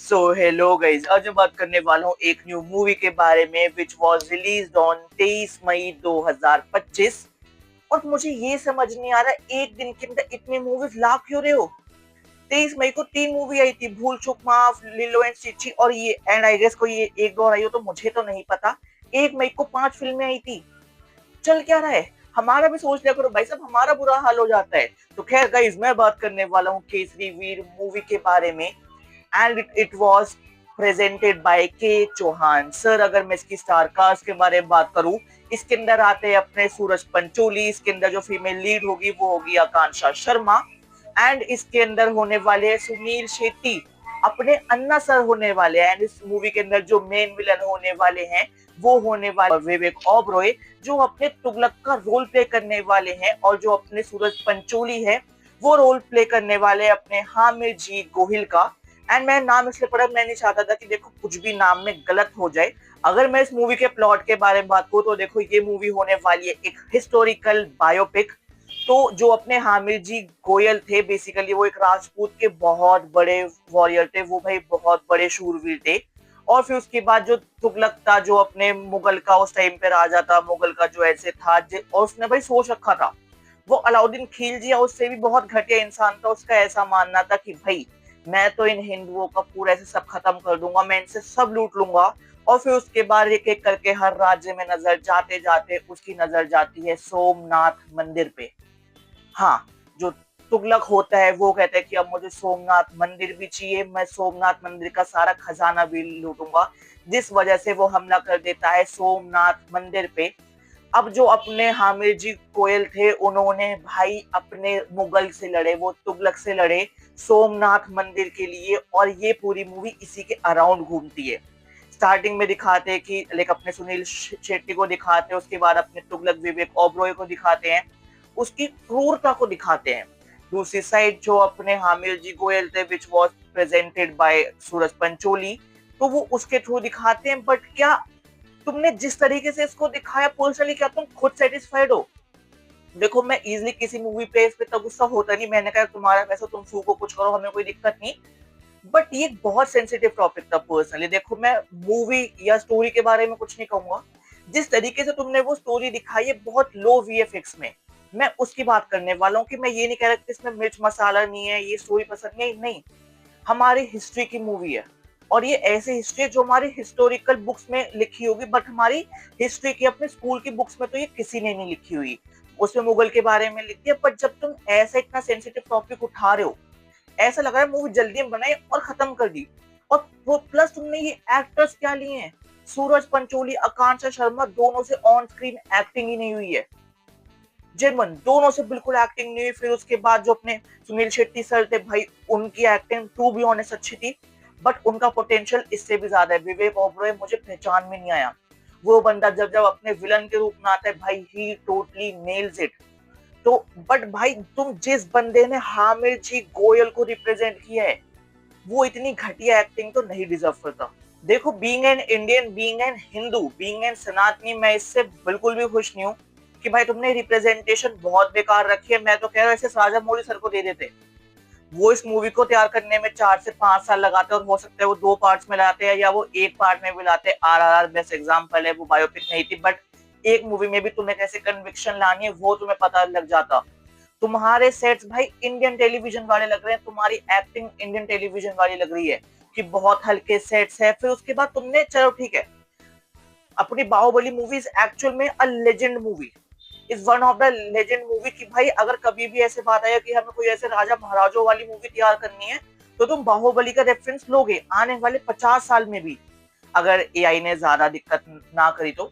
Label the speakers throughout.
Speaker 1: So hello guys, आज मैं बात करने वाला हूँ एक न्यू मूवी के बारे में विच वॉज रिलीज्ड ऑन 23 मई 2025। और मुझे ये समझ नहीं आ रहा एक दिन के अंदर इतनी मूवीज ला क्यों रहे हो। 23 मई को 3 मूवी आई थी, भूल चूक माफ, लिलो एंड स्टिच और ये एंड आई गेस कोई ये एक दो और आई हो तो मुझे तो नहीं पता। 1 मई को 5 फिल्में आई थी। चल क्या रहा है, हमारा भी सोच लिया करो भाई साहब, हमारा बुरा हाल हो जाता है। तो खैर गाइस, मैं बात करने वाला हूँ केसरी वीर मूवी के बारे में। And it was presented by के चौहान सर। अगर मैं इसकी स्टार कास्ट के बारे में बात करूं, इसके अंदर आते हैं अपने सूरज पंचोली, इसके अंदर जो फीमेल लीड होगी वो होगी आकांक्षा शर्मा। एंड इसके अंदर होने वाले हैं सुनील शेट्टी, अपने अन्ना सर होने वाले हैं। एंड इस मूवी के अंदर जो मेन विलन होने वाले हैं वो होने वाले विवेक ओबरॉय, जो अपने तुगलक का रोल प्ले करने वाले हैं। और जो अपने सूरज पंचोली है वो रोल प्ले करने वाले अपने हामिर जी गोहिल का। एंड मैं नाम इसलिए पढ़ा, मैं नहीं चाहता था कि देखो कुछ भी नाम में गलत हो जाए। अगर मैं इस मूवी के प्लॉट के बारे में बात करूं तो देखो ये मूवी होने वाली है एक हिस्टोरिकल बायोपिक। तो जो अपने हामिर जी गोयल थे, बेसिकली वो एक राजपूत के बहुत बड़े वॉरियर थे, वो भाई बहुत बड़े शूरवीर थे। और फिर उसके बाद जो तुगलक था, जो अपने मुगल का उस टाइम पे राजा था, मुगल का जो ऐसे था और उसने भाई सोच रखा था, वो अलाउद्दीन खिलजी उससे भी बहुत घटिया इंसान था। उसका ऐसा मानना था कि भाई मैं तो इन हिंदुओं का पूरा ऐसे सब खत्म कर दूंगा, मैं इनसे सब लूट लूंगा। और फिर उसके बाद एक एक करके हर राज्य में नजर जाते जाते उसकी नजर जाती है सोमनाथ मंदिर पे। हाँ, जो तुगलक होता है वो कहता है कि अब मुझे सोमनाथ मंदिर भी चाहिए, मैं सोमनाथ मंदिर का सारा खजाना भी लूटूंगा। जिस वजह से वो हमला कर देता है सोमनाथ मंदिर पे। अब जो अपने हामिर जी गोयल थे, उन्होंने भाई अपने मुगल से लड़े, वो तुगलक से लड़े सोमनाथ मंदिर के लिए। और ये पूरी मूवी इसी के अराउंड घूमती है। स्टार्टिंग में दिखाते हैं कि लाइक अपने सुनील शेट्टी को दिखाते हैं, उसके बाद अपने तुगलक विवेक ओबरॉय को दिखाते हैं, उसकी क्रूरता को दिखाते हैं। दूसरी साइड जो अपने हामिर जी गोयल थे विच वॉज प्रेजेंटेड बाय सूरज पंचोली, तो वो उसके थ्रू दिखाते हैं। बट क्या तुमने जिस तरीके से इसको दिखाया पर्सनली, क्या तुम खुद सेटिस्फाइड हो? देखो मैं इजीली किसी मूवी पे इस पे तो गुस्सा होता नहीं, मैंने कहा तुम्हारा पैसा तुम फूको कुछ करो, हमें कोई दिक्कत नहीं। बट ये बहुत सेंसिटिव टॉपिक था पर्सनली। देखो मैं मूवी या स्टोरी के बारे में कुछ नहीं कहूंगा, जिस तरीके से तुमने वो स्टोरी दिखाई है बहुत लो वीएफएक्स में, मैं उसकी बात करने वाला हूँ। कि मैं ये नहीं कह रहा कि इसमें मिर्च मसाला नहीं है, ये स्टोरी पसंद नहीं, नहीं। हमारी हिस्ट्री की मूवी है और ये ऐसी हिस्ट्री है जो हमारी हिस्टोरिकल बुक्स में लिखी होगी, बट हमारी हिस्ट्री की अपने स्कूल की बुक्स में तो ये किसी ने नहीं लिखी हुई। उसमें मुगल के बारे में लिखी है, बट जब तुम ऐसा इतना सेंसिटिव टॉपिक उठा रहे हो, ऐसा लग रहा है मूवी जल्दी में बनाई और खत्म कर दी। और वो प्लस तुमने ये एक्टर्स क्या लिए हैं, सूरज पंचोली, आकांक्षा शर्मा, दोनों से ऑन स्क्रीन एक्टिंग ही नहीं हुई है। जेनवन दोनों से बिल्कुल एक्टिंग नहीं हुई। फिर उसके बाद जो अपने सुनील शेट्टी सर थे भाई, उनकी एक्टिंग टू बी ऑनेस्ट अच्छी थी, बट उनका पोटेंशियल इससे भी ज्यादा है। विवेक ओबरॉय मुझे पहचान में नहीं आया। वो बंदा जब जब अपने विलन के रूप में आता है भाई, ही टोटली नेल्स इट। तो बट भाई तुम जिस बंदे ने हामिर जी गोयल को रिप्रेजेंट किया है, वो इतनी घटिया एक्टिंग तो नहीं डिजर्व करता। देखो being an Indian, being an Hindu, being an सनातनी, मैं इससे बिल्कुल भी खुश नहीं हूँ कि भाई तुमने रिप्रेजेंटेशन बहुत बेकार रखी है। मैं तो कह रहा हूँ ऐसे साजा मौली सर को दे देते। वो इस मूवी को तैयार करने में 4 से 5 साल लगाते और हो सकता है वो 2 पार्ट्स में लाते हैं या वो एक पार्ट में भी लाते। RRR बेस्ट एग्जाम्पल है, वो बायोपिक नहीं थी, बट एक मूवी में भी तुम्हें कैसे कन्विक्शन लानी है वो तुम्हें पता लग जाता। तुम्हारे सेट्स भाई इंडियन टेलीविजन वाले लग रहे हैं, तुम्हारी एक्टिंग इंडियन टेलीविजन वाली लग रही है कि बहुत हल्के सेट्स है। फिर उसके बाद तुमने, चलो ठीक है, अपनी बाहुबली मूवी इज एक्चुअल में a legend movie, is one of the legend movie. कि भाई अगर कभी भी ऐसे बात आया कि हमें कोई ऐसे राजा महाराजों वाली मूवी तैयार करनी है, तो तुम बाहुबली का रेफरेंस लोगे आने वाले 50 साल में भी, अगर एआई ने ज्यादा दिक्कत ना करी तो।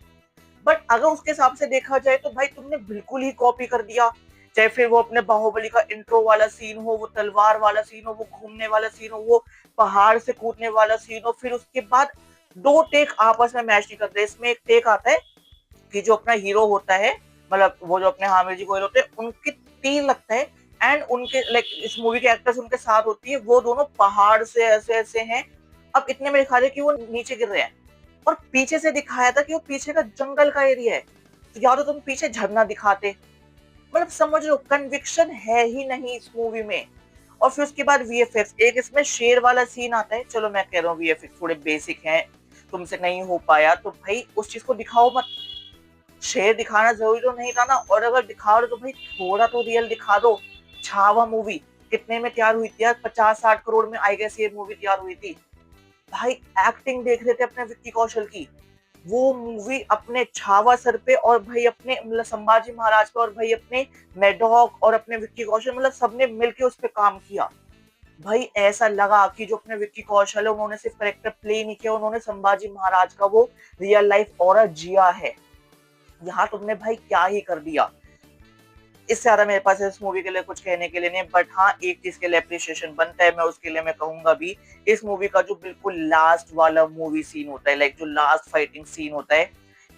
Speaker 1: बट अगर उसके हिसाब से देखा जाए तो भाई तुमने बिल्कुल ही कॉपी कर दिया। चाहे फिर वो अपने बाहुबली का इंट्रो वाला सीन हो, वो तलवार वाला सीन हो, वो घूमने वाला सीन हो, वो पहाड़ से कूदने वाला सीन हो, फिर उसके बाद दो टेक आपस में मैच नहीं करते। इसमें एक टेक आता है कि जो अपना हीरो होता है, मतलब वो जो अपने हामिर जी गोयल होते हैं, उनके तीर लगता है। एंड उनके लाइक इस मूवी के एक्टर्स उनके साथ होती है, वो दोनों पहाड़ से ऐसे ऐसे हैं। अब इतने में दिखा रहे कि वो नीचे गिर रहे हैं, और पीछे से दिखाया था कि वो पीछे का जंगल का एरिया है। तो या तो तुम पीछे झरना दिखाते, मतलब समझ लो कन्विक्शन है ही नहीं इस मूवी में। और फिर उसके बाद वीएफएक्स, एक इसमें शेर वाला सीन आता है, चलो मैं कह रहा हूँ वीएफएक्स थोड़े बेसिक हैं, तुमसे नहीं हो पाया तो भाई उस चीज को दिखाओ मत। शेर दिखाना जरूरी तो नहीं था ना, और अगर दिखा रहे तो भाई थोड़ा तो रियल दिखा दो। छावा मूवी कितने में तैयार हुई थी यार, 50-60 करोड़ में आई गेस ये मूवी तैयार हुई थी। भाई एक्टिंग देख रहे थे अपने विक्की कौशल की, वो मूवी अपने छावा सर पे और भाई अपने मतलब संभाजी महाराज पे और भाई अपने मेडॉक और अपने विक्की कौशल, मतलब सबने मिलके उस पे काम किया। भाई ऐसा लगा कि जो अपने विक्की कौशल है उन्होंने सिर्फ करेक्टर प्ले नहीं किया, उन्होंने संभाजी महाराज का वो रियल लाइफ ऑरा जिया है। यहाँ तुमने भाई क्या ही कर दिया। इससे ज्यादा मेरे पास इस मूवी के लिए कुछ कहने के लिए नहीं, बट हाँ एक चीज के लिए अप्रिशिएशन बनता है, मैं उसके लिए मैं कहूंगा भी, इस मूवी का जो बिल्कुल लास्ट वाला मूवी सीन होता है, लाइक जो लास्ट फाइटिंग सीन होता है,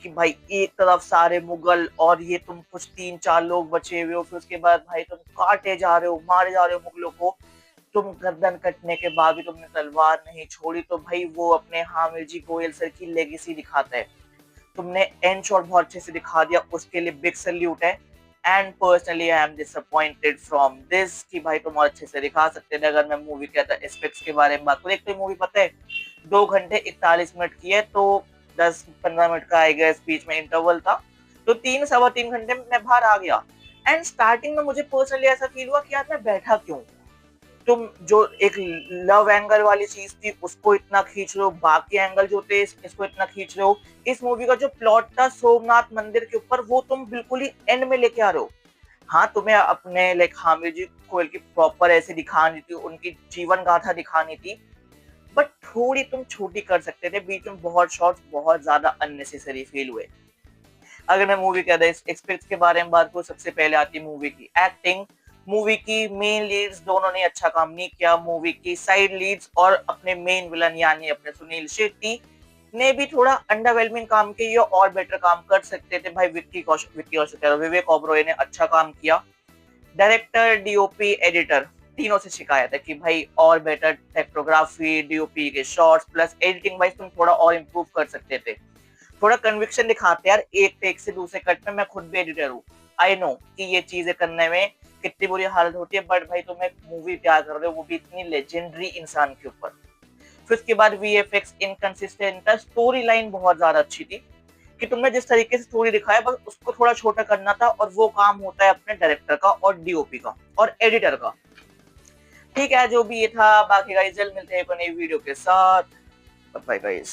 Speaker 1: कि भाई एक तरफ सारे मुगल और ये तुम कुछ 3-4 लोग बचे हुए हो, फिर उसके बाद भाई तुम काटे जा रहे हो, मारे जा रहे हो मुगलों को, तुम गर्दन कटने के बाद भी तुमने तलवार नहीं छोड़ी, तो भाई वो अपने हामिर जी गोयल सर की लेगेसी दिखाता है। तुमने एंड शॉट बहुत अच्छे से दिखा दिया, उसके लिए बिग सैल्यूट है। And personally I am disappointed from this कि भाई तुम और अच्छे से दिखा सकते थे। अगर मैं मूवी के एस्पेक्ट्स के बारे में बात करूँ, एक तो मूवी पता है 2 घंटे 41 मिनट की है, तो 10-15 मिनट का आएगा, बीच में इंटरवल था, तो 3-3.25 घंटे में मैं बाहर आ गया। एंड स्टार्टिंग में मुझे पर्सनली ऐसा फील हुआ कि यार मैं बैठा क्यों, तुम जो एक लव एंगल वाली चीज थी उसको इतना खींच रहे हो, बाकी एंगल जो थे इसको इतना खींच रहे हो। इस मूवी का जो प्लॉट था सोमनाथ मंदिर के ऊपर, वो तुम बिल्कुल ही एंड में लेके आ रहे हो। हाँ तुम्हें अपने लाइक हामिद जी गोयल की प्रॉपर ऐसे दिखानी थी, उनकी जीवन गाथा दिखानी थी, बट थोड़ी तुम छोटी कर सकते थे, बीच में बहुत शॉर्ट्स बहुत ज्यादा अननेसेसरी फील हुए। अगर मैं मूवी के अदर एक्सपेक्ट्स के बारे में बात करूँ, सबसे पहले आती मूवी की एक्टिंग। मूवी की मेन लीड्स दोनों ने अच्छा काम नहीं किया, मूवी की साइड लीड्स और अपने मेन विलन यानी अपने सुनील शेट्टी ने भी थोड़ा अंडरवेलमिंग काम किया और बेटर काम कर सकते थे। भाई विक्की कौशल विवेक ओबरॉय ने अच्छा काम किया। डायरेक्टर, डीओपी, एडिटर, तीनों से शिकायत है कि भाई और बेटर टेक्टोग्राफी, डीओपी के शॉट्स प्लस एडिटिंग वाइज तुम थोड़ा और इम्प्रूव कर सकते थे, थोड़ा कन्विक्शन दिखाते यार, एक टेक से दूसरे कट में। मैं खुद भी एडिटर हूँ, आई नो कि ये चीजें करने में कितनी बुरी हालत होती है, बट भाई तुम एक मूवी तैयार कर रहे हो वो भी इतनी लेजेंडरी इंसान के ऊपर। फिर उसके बाद वीएफएक्स इनकंसिस्टेंट था, स्टोरी लाइन बहुत ज्यादा अच्छी थी, कि तुमने जिस तरीके से स्टोरी दिखाया बस उसको थोड़ा छोटा करना था, और वो काम होता है अपने डायरेक्टर का और डीओपी का और एडिटर का। ठीक है जो भी ये था, बाकी गाइस जल्द मिलते हैं एक नई वीडियो के साथ। Bye guys.